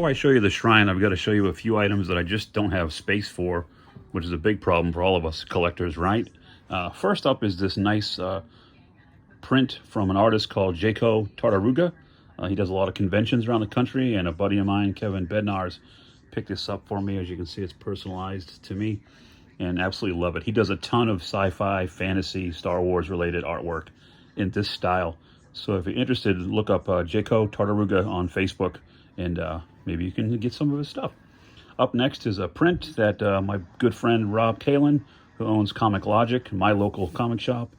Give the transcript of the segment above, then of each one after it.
before I show you the shrine, I've got to show you a few items that I just don't have space for, which is a big problem for all of us collectors, right? First up is this nice print from an artist called Jaco Tartaruga. He does a lot of conventions around the country, and a buddy of mine, Kevin Bednar's, picked this up for me. As you can see, it's personalized to me, and absolutely love it. He does a ton of sci-fi, fantasy, Star Wars related artwork in this style. So if you're interested, look up Jaco Tartaruga on Facebook, and maybe you can get some of his stuff. Up next is a print that my good friend Rob Kalin, who owns Comic Logic, my local comic shop,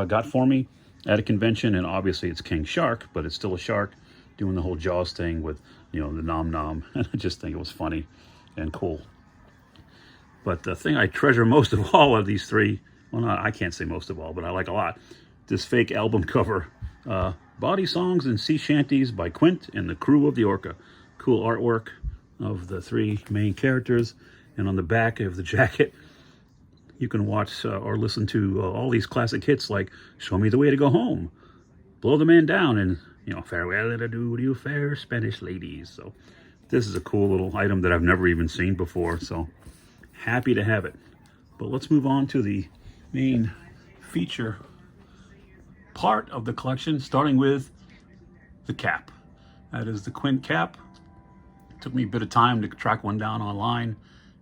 got for me at a convention. And obviously it's King Shark, but it's still a shark doing the whole Jaws thing with, you know, the nom nom. And I just think it was funny and cool. But the thing I treasure most of all of these three, well, not, I can't say most of all, but I like a lot, this fake album cover, Body Songs and Sea Shanties by Quint and the Crew of the Orca. Cool artwork of the three main characters, and on the back of the jacket you can watch or listen to all these classic hits like Show Me the Way to Go Home, Blow the Man Down, and, you know, Farewell and Adieu to You Fair Spanish Ladies. So this is a cool little item that I've never even seen before, so happy to have it. But let's move on to the main feature part of the collection, starting with the cap. That is the Quint cap. It took me a bit of time to track one down online,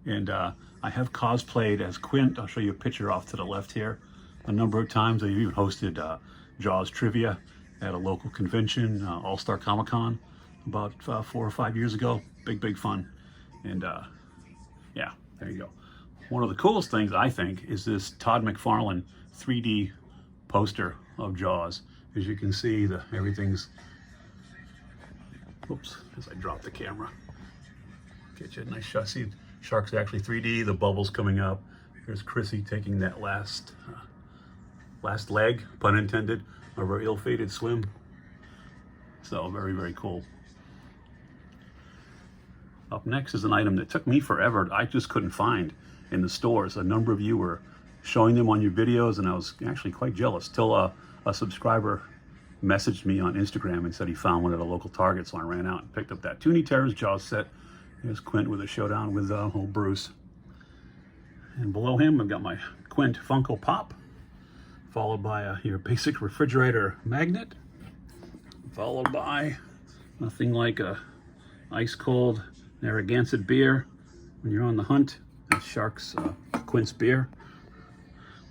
and I have cosplayed as Quint. I'll show you a picture off to the left here. A number of times. I've even hosted Jaws trivia at a local convention, All-Star Comic-Con, about 4 or 5 years ago. Big fun. And yeah, there you go. One of the coolest things, I think, is this Todd McFarlane 3D poster of Jaws. As you can see, everything's, oops, as I drop the camera, get you a nice shot. See, shark's actually 3D, the bubbles coming up. Here's Chrissy taking that last leg, pun intended, of her ill-fated swim. So very cool. Up next is an item that took me forever. I just couldn't find in the stores. A number of you were showing them on your videos, and I was actually quite jealous till a subscriber messaged me on Instagram and said he found one at a local Target, so I ran out and picked up that Toony Terrors Jaws set. Here's Quint with a showdown with old Bruce. And below him, I've got my Quint Funko Pop, followed by your basic refrigerator magnet, followed by nothing like a ice cold Narragansett beer when you're on the hunt. That's Shark's Quint's beer.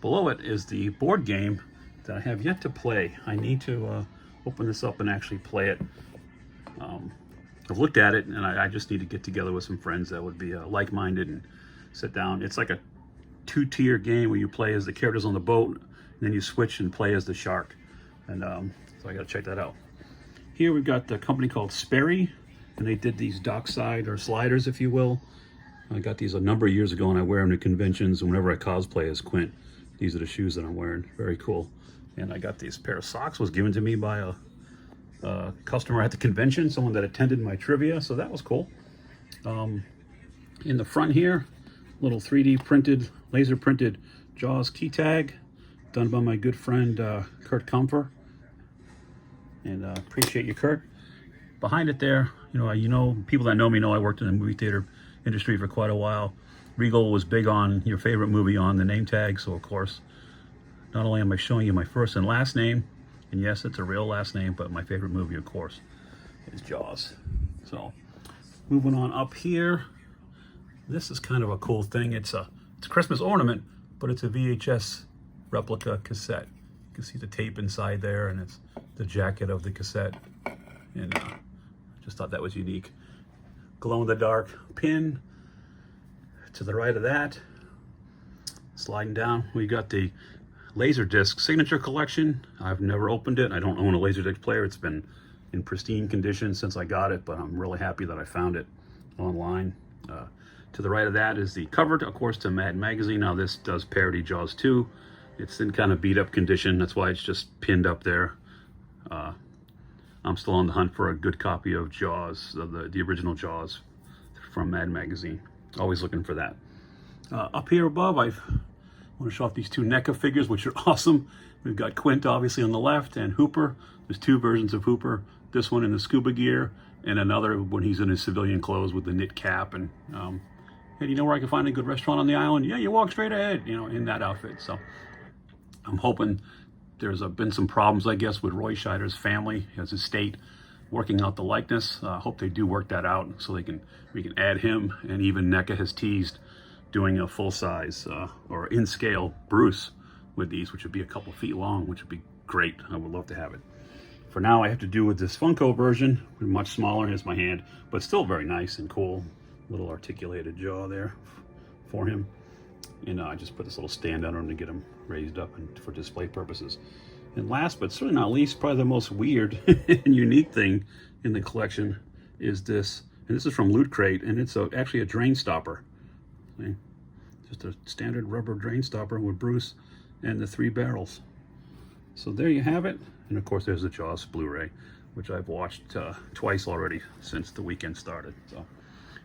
Below it is the board game that I have yet to play. I need to open this up and actually play it. I've looked at it, and I just need to get together with some friends that would be like-minded and sit down. It's like a two-tier game where you play as the characters on the boat, and then you switch and play as the shark. And so I gotta check that out. Here we've got the company called Sperry, and they did these dockside or sliders, if you will. I got these a number of years ago, and I wear them to conventions, and whenever I cosplay as Quint, these are the shoes that I'm wearing. Very cool. And I got these pair of socks, was given to me by a customer at the convention, someone that attended my trivia, so that was cool. In the front here, little 3D printed, laser printed Jaws key tag, done by my good friend Kurt Comfer. And appreciate you, Kurt. Behind it there, you know, people that know me know I worked in the movie theater industry for quite a while. Regal was big on your favorite movie on the name tag, so of course, not only am I showing you my first and last name, and yes, it's a real last name, but my favorite movie, of course, is Jaws. So, moving on up here, this is kind of a cool thing. It's a Christmas ornament, but it's a VHS replica cassette. You can see the tape inside there, and it's the jacket of the cassette. And just thought that was unique. Glow-in-the-dark pin. To the right of that, sliding down, we got the Laserdisc Signature Collection. I've never opened it. I don't own a Laserdisc player. It's been in pristine condition since I got it, but I'm really happy that I found it online. To the right of that is the cover, of course, to Mad Magazine. Now this does parody Jaws 2. It's in kind of beat up condition. That's why it's just pinned up there. I'm still on the hunt for a good copy of Jaws, the original Jaws from Mad Magazine. Always looking for that. Up here above, I want to show off these two NECA figures, which are awesome. We've got Quint, obviously, on the left, and Hooper. There's two versions of Hooper. This one in the scuba gear, and another when he's in his civilian clothes with the knit cap. And hey, do you know where I can find a good restaurant on the island? Yeah, you walk straight ahead, you know, in that outfit. So I'm hoping there's been some problems, I guess, with Roy Scheider's family, his estate, working out the likeness. I hope they do work that out so we can add him. And even NECA has teased doing a full size or in scale Bruce with these, which would be a couple feet long, which would be great. I would love to have it. For now, I have to do with this Funko version, much smaller. Here's my hand, but still very nice and cool. Little articulated jaw there for him. And I just put this little stand under him to get him raised up and for display purposes. And last but certainly not least, probably the most weird and unique thing in the collection is this. And this is from Loot Crate, and it's actually a drain stopper. See? Just a standard rubber drain stopper with Bruce and the 3 barrels. So there you have it. And of course, there's the Jaws Blu-ray, which I've watched twice already since the weekend started. So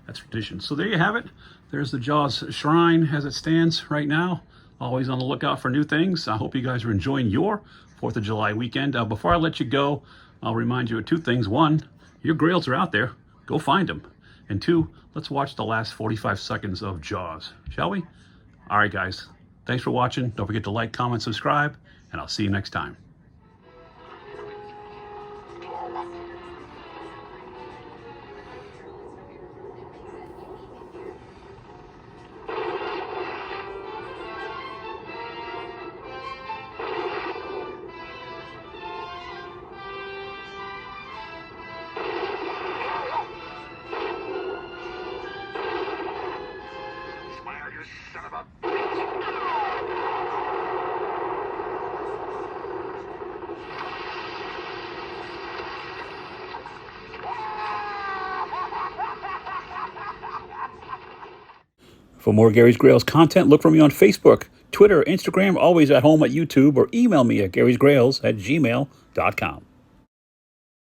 that's tradition. So there you have it. There's the Jaws Shrine as it stands right now. Always on the lookout for new things. I hope you guys are enjoying your 4th of July weekend. Before I let you go, I'll remind you of 2 things. 1, your grails are out there. Go find them. And 2, let's watch the last 45 seconds of Jaws, shall we? All right, guys. Thanks for watching. Don't forget to like, comment, subscribe, and I'll see you next time. Son of a... For more Gary's Grails content, look for me on Facebook, Twitter, Instagram, always at home at YouTube, or email me at garysgrails@gmail.com.